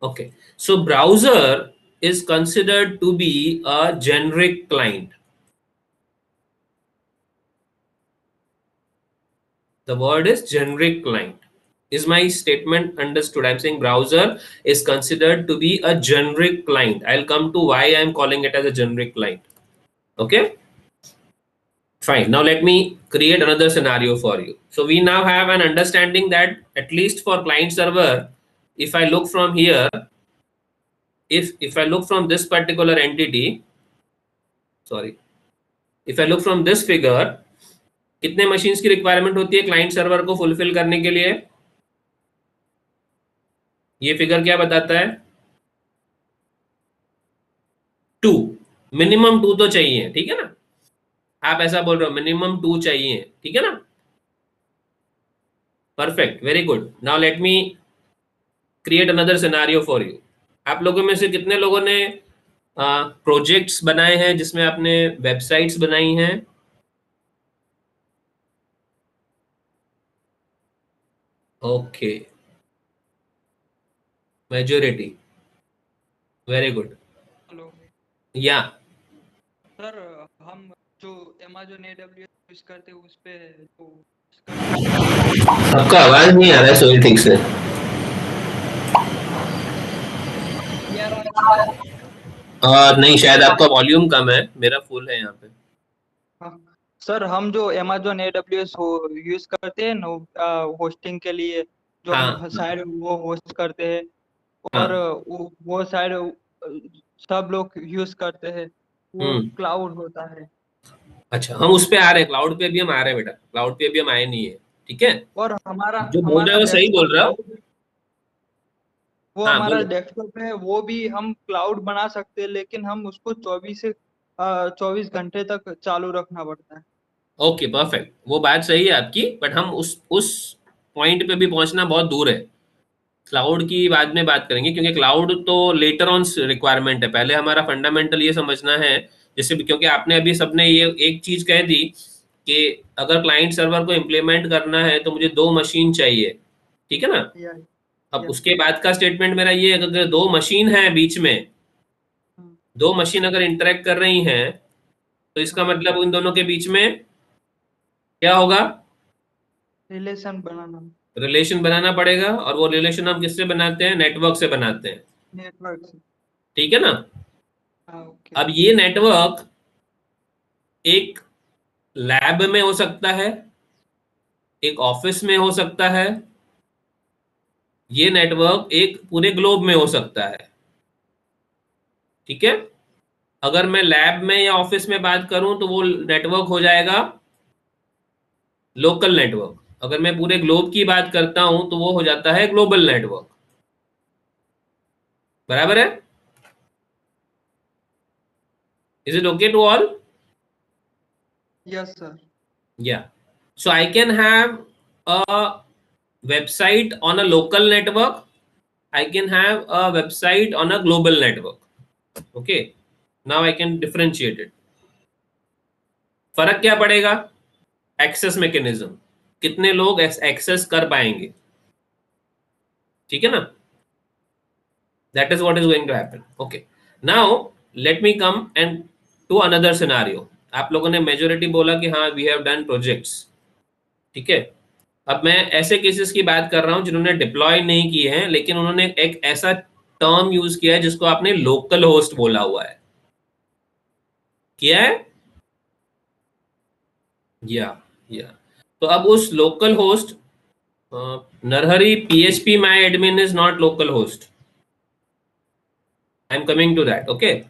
Okay, so browser is considered to be a generic client. The word is generic client. Is my statement understood? I'm saying browser is considered to be a generic client. I'll come to why I'm calling it as a generic client. Okay, fine. Now let me create another scenario for you. So we now have an understanding that at least for client server, if I look from here, if I look from this particular entity, sorry, if I look from this figure, कितने machines की requirement होती है client server को fulfil करने के लिए? ये figure क्या बताता है? 2, मिनिमम 2 तो चाहिए, ठीक है ना? आप ऐसा बोल रहे हो मिनिमम 2 चाहिए, ठीक है ना? Perfect, very good. Now let me create another scenario for you. आप लोगों में से कितने लोगों ने प्रोजेक्ट्स बनाए हैं जिसमें आपने वेबसाइट्स बनाई हैं? Okay, majority, very good. Hello या सर, हम जो Amazon AWS यूज करते हैं उस पे जो आपका आवाज नहीं आ रहा है सोई ठीक से. नहीं, शायद आपका वॉल्यूम कम है, मेरा फुल है यहाँ पे. सर, हम जो Amazon AWS यूज करते हैं ना होस्टिंग के लिए, जो हम साइड वो होस्ट करते हैं और वो साइड सब लोग यूज करते हैं, वो क्लाउड होता है. अच्छा, हम उस पे आ रहे हैं, क्लाउड पे भी हम आ रहे हैं बेटा, क्लाउड पे भी हम आए नहीं है, ठीक है? और हमारा जो बोल रहे हो सही बोल रहा हो. वो हमारा डेस्कटॉप है, वो भी हम क्लाउड बना सकते हैं, लेकिन हम उसको 24 घंटे तक चालू रखना पड़ता है. ओके, परफेक्ट, वो बात सही है आपकी, बट हम उस पॉइंट पे भी पहुंचना बहुत दूर है. क्लाउड की बाद में बात करेंगे, क्योंकि क्लाउड तो लेटर ऑन रिक्वायरमेंट है. पहले हमारा फंडामेंटल ये समझना है, जैसे क्योंकि आपने अभी सबने ये एक चीज कह दी कि अगर क्लाइंट सर्वर को इम्प्लीमेंट करना है तो मुझे 2 मशीन चाहिए, ठीक है ना? अब उसके बाद का स्टेटमेंट मेरा ये है कि अगर 2 मशीन है बीच में, दो मशीन अगर इंटरेक्ट कर रही हैं तो इसका मतलब उन दोनों के बीच में क्या होगा? रिलेशन बनाना, रिलेशन बनाना पड़ेगा, और वो रिलेशन हम किससे बनाते हैं? नेटवर्क से बनाते हैं। नेटवर्क से। ठीक है ना? हाँ ओके। अब ये नेटवर्क एक लैब में हो सकता है, एक ऑफिस में हो सकता है, ये नेटवर्क एक पूरे ग्लोब में हो सकता है। ठीक है? अगर मैं लैब में या ऑफिस में बात करूं तो वो नेटवर्क हो जाएगा लोकल नेटवर्क। अगर मैं पूरे ग्लोब की बात करता हूं तो वो हो जाता है ग्लोबल नेटवर्क। बराबर है? Is it okay to all? Yes sir. Yeah. So I can have a website on a local network. I can have a website on a global network. Okay. Now I can differentiate it. फर्क क्या पड़ेगा? Access mechanism, कितने लोग access कर पाएंगे। ठीक है ना? That is what is going to happen. Okay. Now let me come and to another scenario. आप लोगों ने मेजोरिटी बोला कि हाँ we have done projects. ठीक है? अब मैं ऐसे केसेस की बात कर रहा हूं जिन्होंने डिप्लॉय नहीं किए हैं, लेकिन उन्होंने एक ऐसा टर्म यूज किया है जिसको आपने लोकल होस्ट बोला हुआ है। किया है? या तो अब उस local host, Narahari PHP my admin is not local host. I am coming to that. Okay,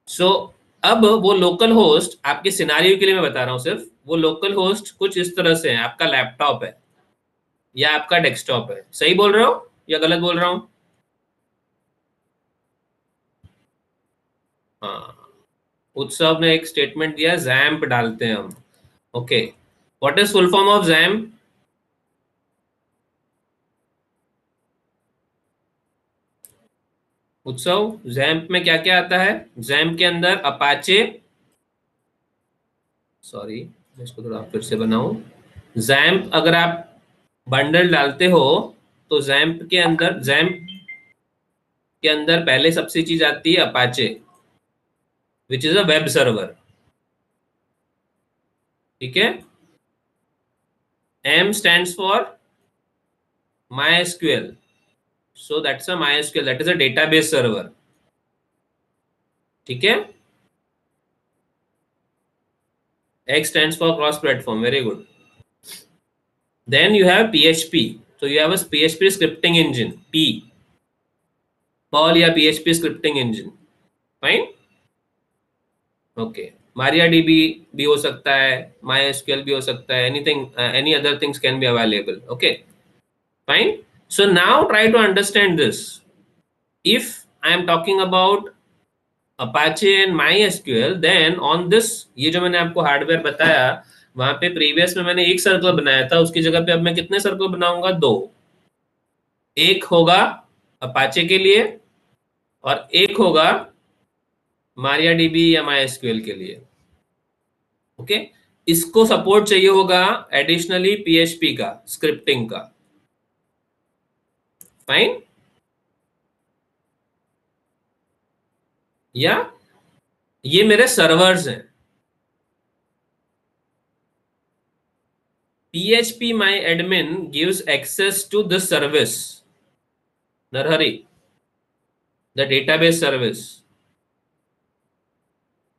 so अब वो लोकल होस्ट आपके सिनारियो के लिए मैं बता रहा हूं, सिर्फ वो लोकल होस्ट कुछ इस तरह से है। आपका लैपटॉप है या आपका डेस्कटॉप है। सही बोल रहा हूं या गलत बोल रहा हूं? हाँ, उत्सव ने एक स्टेटमेंट दिया, जैम्प डालते हैं हम। Okay, what is full form of XAMPP? उत्सव, जैम्प में क्या क्या आता है? जैम्प के अंदर अपाचे, सॉरी मैं इसको थोड़ा फिर से बनाऊं। जैम्प अगर आप बंडल डालते हो तो जैम्प के अंदर पहले सबसे चीज आती है Apache, which is a web server. ठीक है? M stands for MySQL, so that's a MySQL, that is a database server. ठीक है? X stands for cross platform, very good. Then you have PHP, so you have a PHP scripting engine, P, Perl या PHP scripting engine. Fine? Okay. MariaDB भी हो सकता है, MySQL भी हो सकता है, anything, any other things can be available. Okay, fine. So now try to understand this. If I am talking about Apache and MySQL, then on this, ये जो मैंने आपको हार्डवेयर बताया, वहां पे प्रीवियस में मैंने एक सर्कल बनाया था, उसकी जगह पे अब मैं कितने सर्कल बनाऊंगा? दो। एक होगा अपाचे के लिए और एक होगा MariaDB या MySQL के लिए। ओके, इसको सपोर्ट चाहिए होगा एडिशनली PHP का, स्क्रिप्टिंग का। फाइन? या ये मेरे सर्वर्स हैं। PHP my admin gives access to this service, Narhari, the database service.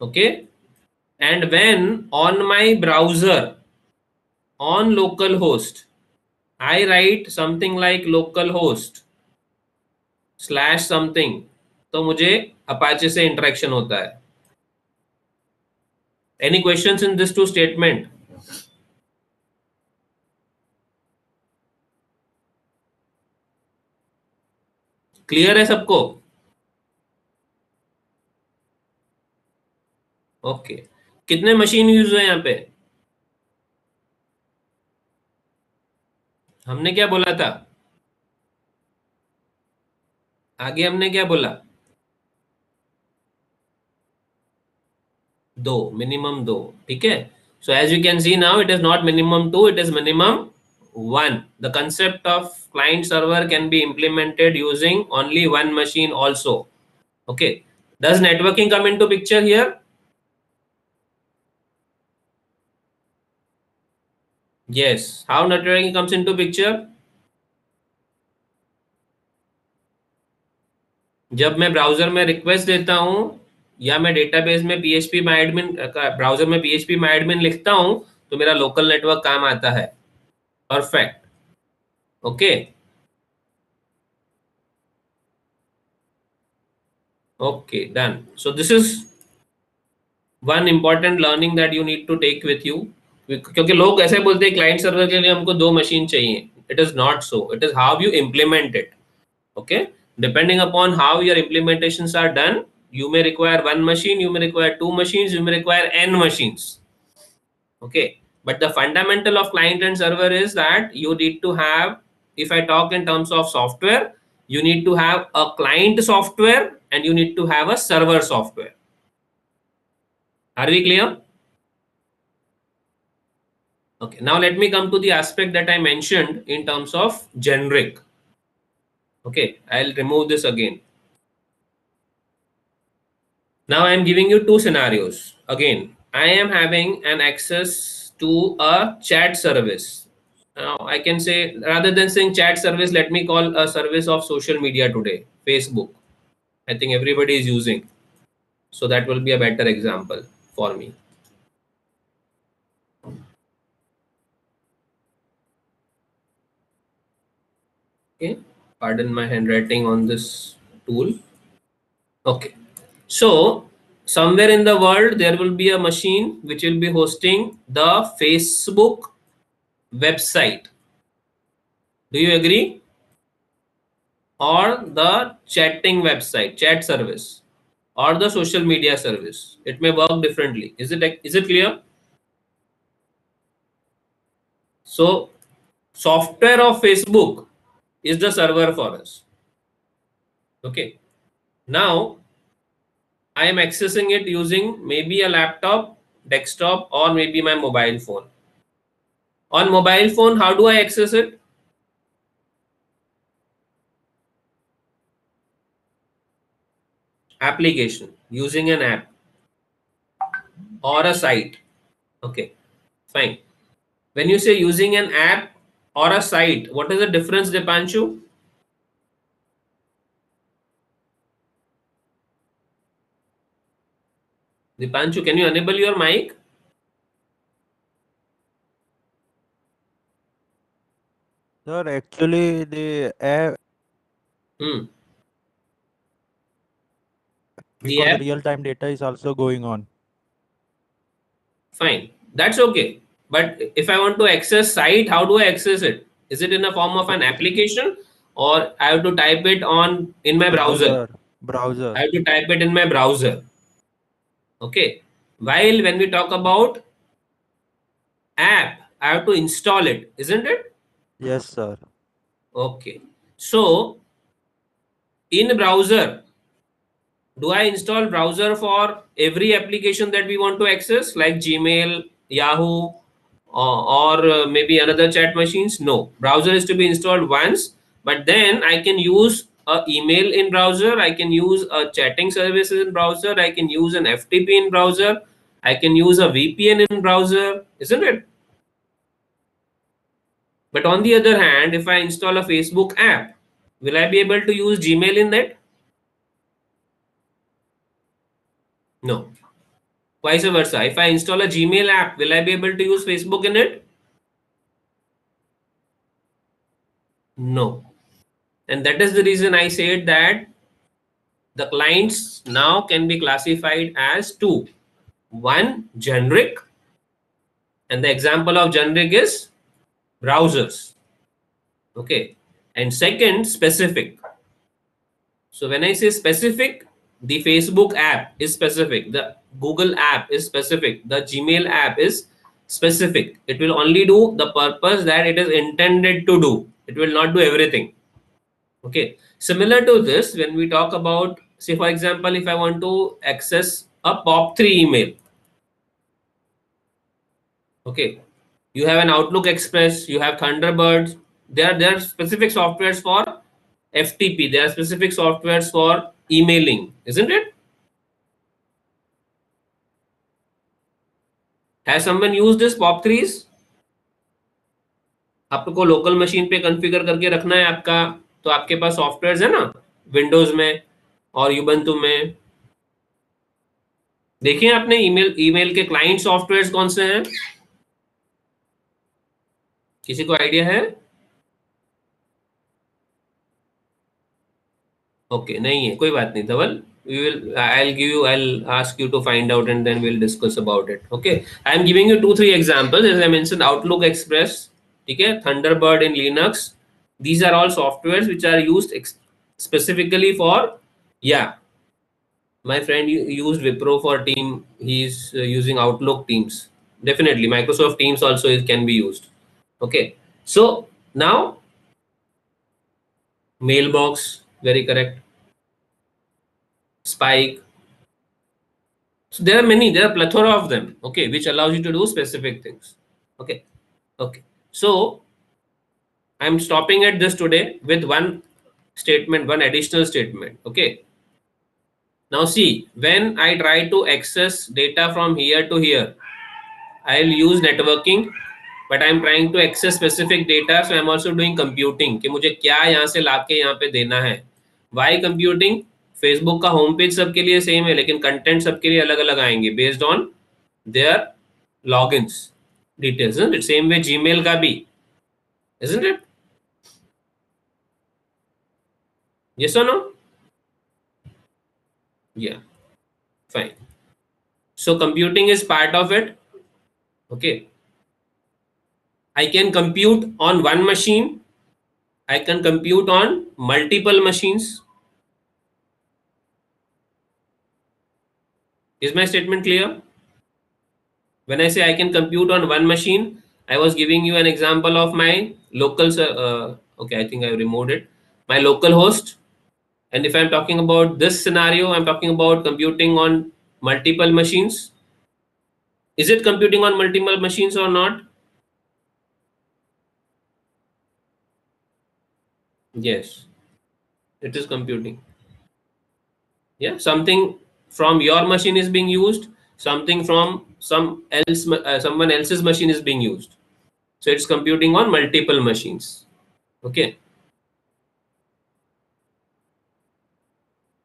Okay, and when on my browser on localhost I write something like localhost / something, तो मुझे Apache से interaction होता है। Any questions in this two statement? Clear है सबको? Okay, कितने machine use है यहाँ पे? हमने क्या बोला था आगे? हमने क्या बोला? दो, मिनिमम दो। ठीक है? So as you can see now, it is not minimum 2, it is minimum 1. The concept of client server can be implemented using only one machine also. Okay, Does networking come into picture here? Yes. How networking comes into picture? जब मैं browser में request देता हूं या मैं database में PHP MyAdmin browser में PHP MyAdmin लिखता हूं तो मेरा लोकल नेटवर्क काम आता है. Perfect. Okay. Okay, done. So this is one important learning that you need to take with you. क्योंकि लोग ऐसे बोलते हैं क्लाइंट सर्वर के लिए हमको 2 मशीन चाहिए. It is not so. It is how you implement it. Okay, depending upon how your implementations are done, you may require 1 machine, you may require 2 machines, you may require n machines. Okay, but the fundamental of client and server is that you need to have, if I talk in terms of software, you need to have a client software and you need to have a server software. Are we clear? Okay, now let me come to the aspect that I mentioned in terms of generic. Okay, I'll remove this again. Now I am giving you 2 scenarios. Again, I am having an access to a chat service. Now I can say, rather than saying chat service, let me call a service of social media today, Facebook. I think everybody is using. So that will be a better example for me. Okay, pardon my handwriting on this tool. Okay. So somewhere in the world there will be a machine which will be hosting the Facebook website. Do you agree? Or the chatting website, chat service, or the social media service. It may work differently. Is it clear? So software of Facebook is the server for us. Okay. Now I am accessing it using maybe a laptop, desktop, or maybe my mobile phone. On mobile phone, how do I access it? Application, using an app or a site. Okay, fine. When you say using an app or a site, what is the difference, Dipanshu? Dipanshu, can you enable your mic? Sir, actually the app, because app? real-time data is also going on. Fine, that's okay. But if I want to access site, how do I access it? Is it in the form of an application, or I have to type it in my browser? Browser. I have to type it in my browser. Okay. While when we talk about app, I have to install it, isn't it? Yes, sir. Okay. So in browser, do I install browser for every application that we want to access, like Gmail, Yahoo, or maybe another chat machines? No, browser is to be installed once, but then I can use a email in browser, I can use a chatting services in browser, I can use an FTP in browser, I can use a VPN in browser, isn't it? But on the other hand, if I install a Facebook app, will I be able to use Gmail in that? No. Vice versa. If I install a Gmail app, will I be able to use Facebook in it? No. And that is the reason I said that the clients now can be classified as 2. One, generic, and the example of generic is browsers. Okay. And second, specific. So when I say specific, the Facebook app is specific, the Google app is specific, the Gmail app is specific. It will only do the purpose that it is intended to do. It will not do everything. Okay. Similar to this, when we talk about, say for example, if I want to access a POP3 email. Okay. You have an Outlook Express, you have Thunderbird. There are specific softwares for FTP. There are specific softwares for emailing, isn't it? Has someone used this POP3s? आपको local machine पे configure करके रखना है आपका, तो आपके पास softwares है ना विंडोज में और यूबंतु में। देखिए आपने ईमेल के क्लाइंट सॉफ्टवेयर्स कौन से हैं, किसी को आइडिया है? ओके नहीं है, कोई बात नहीं धवल, I'll ask you to find out and then we'll discuss about it. Okay, I am giving you 2-3 examples. As I mentioned, Outlook Express, ठीक है, Thunderbird in Linux, these are all softwares which are used specifically for, yeah, my friend used Wipro for team, he's using Outlook Teams. Definitely Microsoft Teams also can be used. Okay, so now Mailbox, very correct. Spike. So there are plethora of them, okay, which allows you to do specific things. Okay, so I'm stopping at this today with one statement, one additional statement. Okay, now see, when I try to access data from here to here, I'll use networking, but I'm trying to access specific data, so I'm also doing computing कि मुझे क्या यहाँ से लाके यहाँ पे देना है। Why computing? फेसबुक का होम पेज सबके लिए सेम है, लेकिन कंटेंट सबके लिए अलग अलग आएंगे based on their logins details. Same way Gmail का भी, isn't it? Yes or no? Yeah, fine. So computing is part of it. Okay, I can compute on one machine, I can compute on multiple machines. Is my statement clear? When I say I can compute on one machine, I was giving you an example of my local okay, I think I removed it, my local host. And if I'm talking about this scenario, I'm talking about computing on multiple machines. Is it computing on multiple machines or not? Yes, it is computing. Yeah, something from your machine is being used, something from someone else's machine is being used, so it's computing on multiple machines. Okay,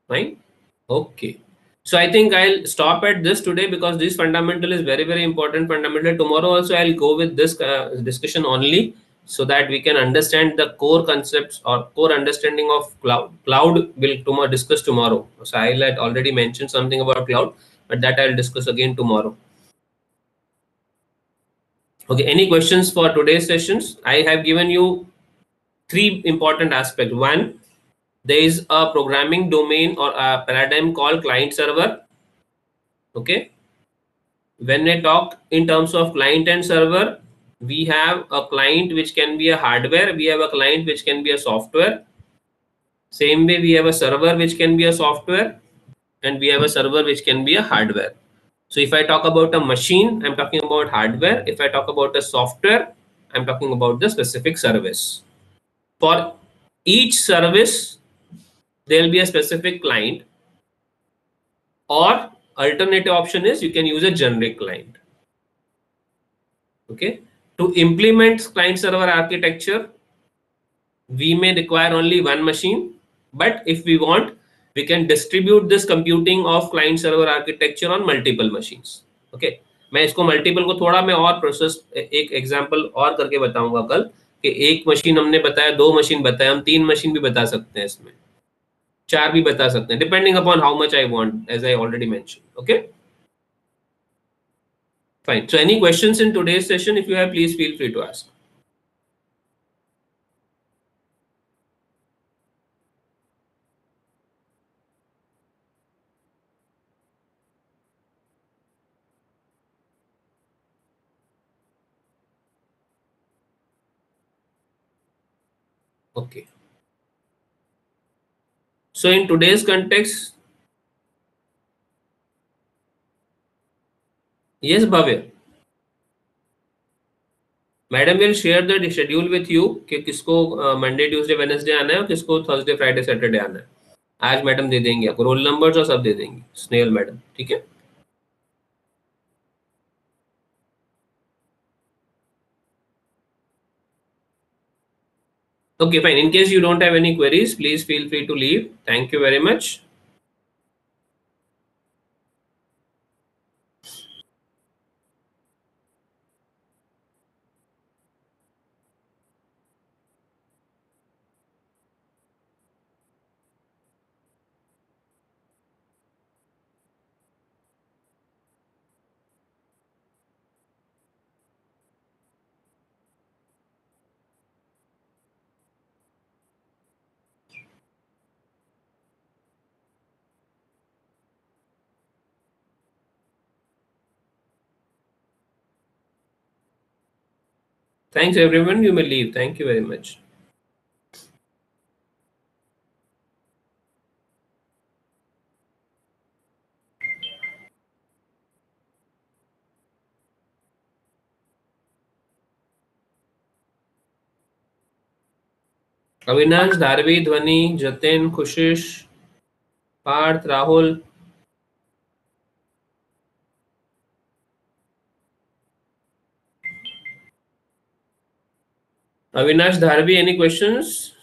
fine. Okay, so I think I'll stop at this today because this fundamental is very important fundamental. Tomorrow also I'll go with this discussion only, so that we can understand the core concepts or core understanding of cloud will discuss tomorrow. So I'll had already mentioned something about cloud, but that I'll discuss again tomorrow. Okay, any questions for today's sessions? I have given you 3 important aspects. One, there is a programming domain or a paradigm called client server. Okay, when I talk in terms of client and server, we have a client which can be a hardware, we have a client which can be a software. Same way we have a server which can be a software, and we have a server which can be a hardware. So if I talk about a machine, I'm talking about hardware. If I talk about a software, I'm talking about the specific service. For each service, there will be a specific client, or alternative option is you can use a generic client. Okay, to implement client server architecture, we may require only one machine, but if we want, we can distribute this computing of client server architecture on multiple machines. Okay, मैं इसको multiple को थोड़ा मैं और process एक example और करके बताऊंगा कल कि एक मशीन हमने बताया, 2 मशीन बताया, हम 3 मशीन भी बता सकते हैं, इसमें 4 भी बता सकते हैं, depending upon how much I want, as I already mention. Okay, fine. So any questions in today's session? If you have, please feel free to ask. Okay, so in today's context, yes, Bhavya, madam will share the schedule with you कि किसको Monday Tuesday Wednesday आना है और किसको Thursday Friday Saturday आना है. आज madam दे देंगे आपको रोल नंबर्स और सब दे देंगे, स्नेहल मैडम. ठीक है, Okay, fine. In case you don't have any queries, please feel free to leave. Thank you very much. Thanks everyone. You may leave. Thank you very much. Avinash, Dharavi, ध्वनि, Jatin, खुशिश, Partha, Rahul. Avinash, Dharvi, any questions?